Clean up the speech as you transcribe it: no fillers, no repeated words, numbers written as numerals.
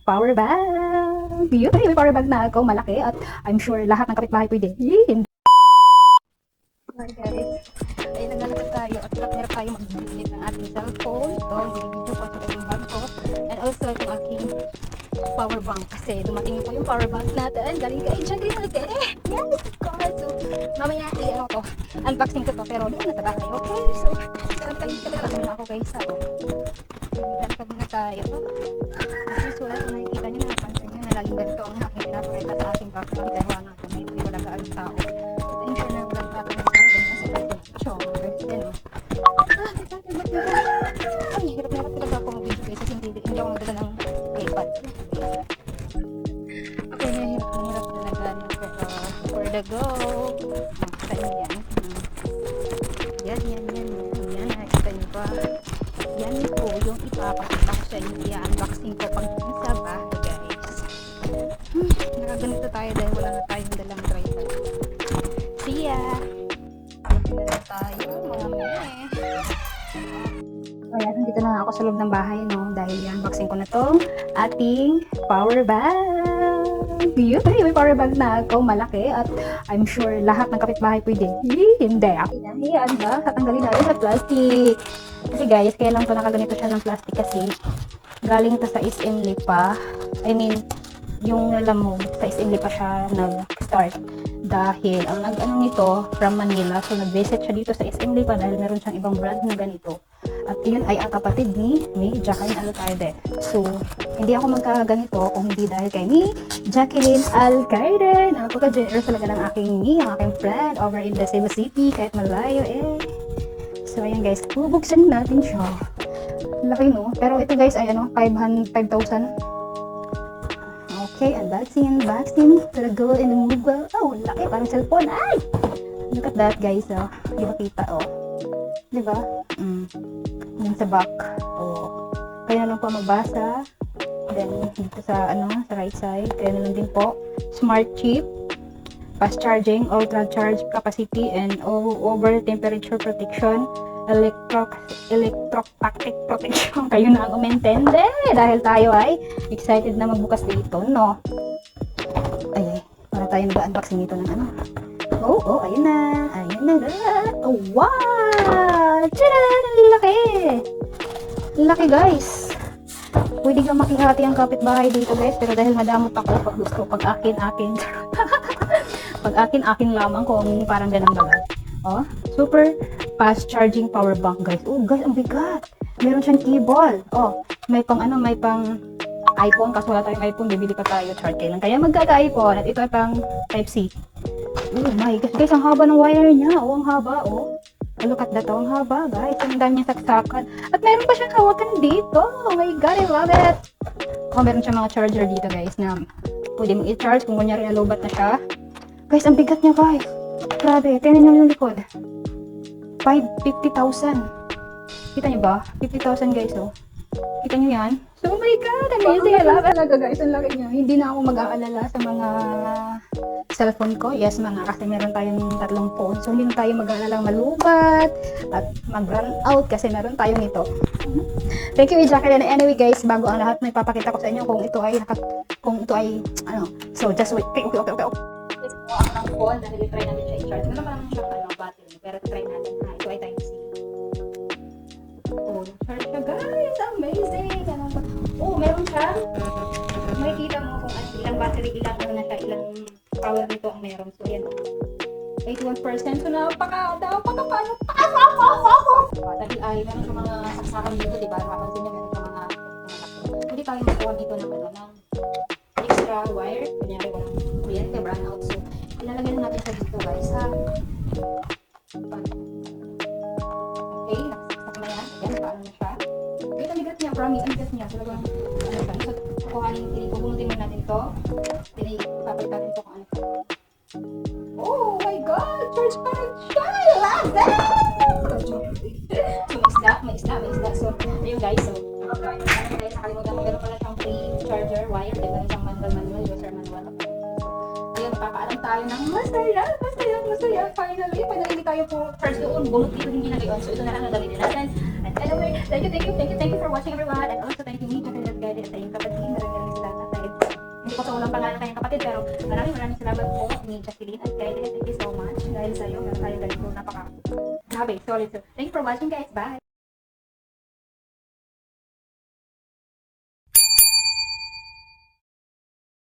power bank. Yun, may power bank na ako, malaki. At I'm sure lahat ng kapitbahay pwede. Hindi. Hi guys. Ay, naglalakad tayo at meron tayo mag-edit ng ating cellphone. Ito, video ko sa aking bag ko. And also, itong aking power bank. Kasi dumating po yung power bank natin. Galing kay Jacqueline Alque. Yes, of course. So, mamaya, ano to, unboxing ko to. Pero doon na sa bahay. Okay, so, kalakad na ako guys. So, lalakad na tayo. As usual, kung nakikita nyo, napansin nyo na laging ganito ang aking pinapakita sa aking background. Dahil wala nga kami, hindi wala ka ang tao. At I'm sure na vlog pa kami sa akin. Kasi pwede, sure, yan o. Ay, hirap na talaga ako mag-video guys. Kasi hindi ako magdala ng iPad. Okay, hirap talaga. Pero, for the go. Nakita nyo yan. Yan. Nakita nyo ba? Yan po yung ipapakita ko sa inyo. I-unboxing ko pag sa bahay guys. Nakaganito tayo dahil wala na tayong dalang driver. See ya! Dito tayo mga meh. Ayan, dito na ako sa loob ng bahay, no? Dahil i-unboxing ko na to ating power bank. Yun, may power bank na ako, malaki. At I'm sure lahat ng kapitbahay pwede. Hindi. Ayan ba? Tatanggalin natin sa plastic. Kasi guys, kaya lang to nakaganito siya ng plastic kasi galing to sa SM Lipa. I mean, yung alam mo, sa SM Lipa siya nag-start. Dahil ang nag-ano nito from Manila, so nag-visit siya dito sa SM Lipa dahil meron siyang ibang brand na ganito. At yun ay ang kapatid ni Jacqueline Alcaide. So, hindi ako magkaganito kung hindi dahil kay ni Jacqueline Alcaide. Napaka-generous talaga ng ang aking friend over in the Cebu City, kahit malayo eh. So, ayan guys, bubuksan natin siya. Laki no? Pero ito guys ay 5,000. Okay, unboxing. To the gold in the mobile. Oh, laki, parang cellphone. Ay! Look at that guys, oh. Di ba kita, oh. Di ba? Yan sa back. Oh. Kaya na lang po magbasa. Then, dito sa, sa right side. Kaya na lang din po. Smart chip. Fast charging, ultra charge capacity, and over temperature protection. Electrotactic protection. Kayo na ang umentende. Dahil tayo ay excited na magbukas dito, no? Ay, para tayo nag-unboxing nito ng Oh, ayun na. Oh, wow! Tcharan! Ang laki! Laki, guys. Pwede kang makihati ang kapitbahay dito, guys. Pero dahil madamot ako pag gusto, pag akin. Pag akin lamang kung parang ganang bagal. Oh, super fast charging power bank, guys. Oh, guys, ang bigat. Meron siyang cable. Oh, may pang iPhone. Kaso wala tayong iPhone, bibili pa tayo. Charge kailan. Kaya magkaka-iPhone. At ito ay pang Type-C. Oh my gosh, guys, ang haba ng wire niya. Oh, ang haba, oh. Look at that, oh. Ang haba, guys. Ang dami niya saksakan. At meron pa siyang hawakan dito. Oh my God, I love it. Oh, meron siyang mga charger dito, guys, na pwede mong i-charge kung kunyari alobat na siya. Guys, ang bigat niya, guys. Grabe, tingnan niyo yung likod. 50,000. Kita niyo ba? 50,000, guys, oh. Kita niyo yan? So, oh my God, amazing. I love it. Talaga, guys, ang laki niya. Hindi na ako mag-aalala sa mga cellphone ko. Yes, kasi meron tayong 3 phone. So, hindi na tayo mag-aalala malubat at mag-run out kasi meron tayo nito. Thank you, Jacqueline. Anyway, guys, bago ang lahat, may papakita ko sa inyo kung ito ay, So, just wait. Okay. Let's go ako ng phone dahil try natin siya i-charge. Meron pa naman siya battery, pero try natin na ito ay Type-C. Oh, charge siya, guys. Amazing. Oh, meron siya. Makikita mo kung ilang battery, ilang ilang power nito ang meron. So, yan. 81%. So, napaka-paano. Dahil ay, meron sa mga saksakan dito, diba? Mapansin niyo, meron sa mga hindi tayo nagawa dito ng extra wire. Kunyari, walang kuryente, brown out. So, ilalagay na natin siya dito, guys, ha? Okay, nakasaksak na yan. Ayan, paano na siya. Wait, ang bigat niya, promise, ang bigat niya. Talagang, so, kukuhanin, pupunutin mo natin to. Papalitan natin to kung ano. Oh my God! Charge pa rin siya! I love that! May isda. So, ayun guys, so, guys, nakalimutan mo, meron pala siyang free charger wire, then meron siyang manual, user manual. Ayun, papaalam tayo ng masaya. Finally, hindi tayo po charge doon. Bunot dito, hindi na gayon. So, ito na lang ang gawin natin. And anyway, thank you for watching everyone. And also, thank you, Jacqueline Alcaide, at sa iyong kapatid. Maraming salamat. kapatid. Pero maraming salamat po ni Jacqueline at kay Dede. Thank you so much. Dahil sa iyo, meron tayong ganito napaka grabe, solid. So, thank you for watching guys. Bye!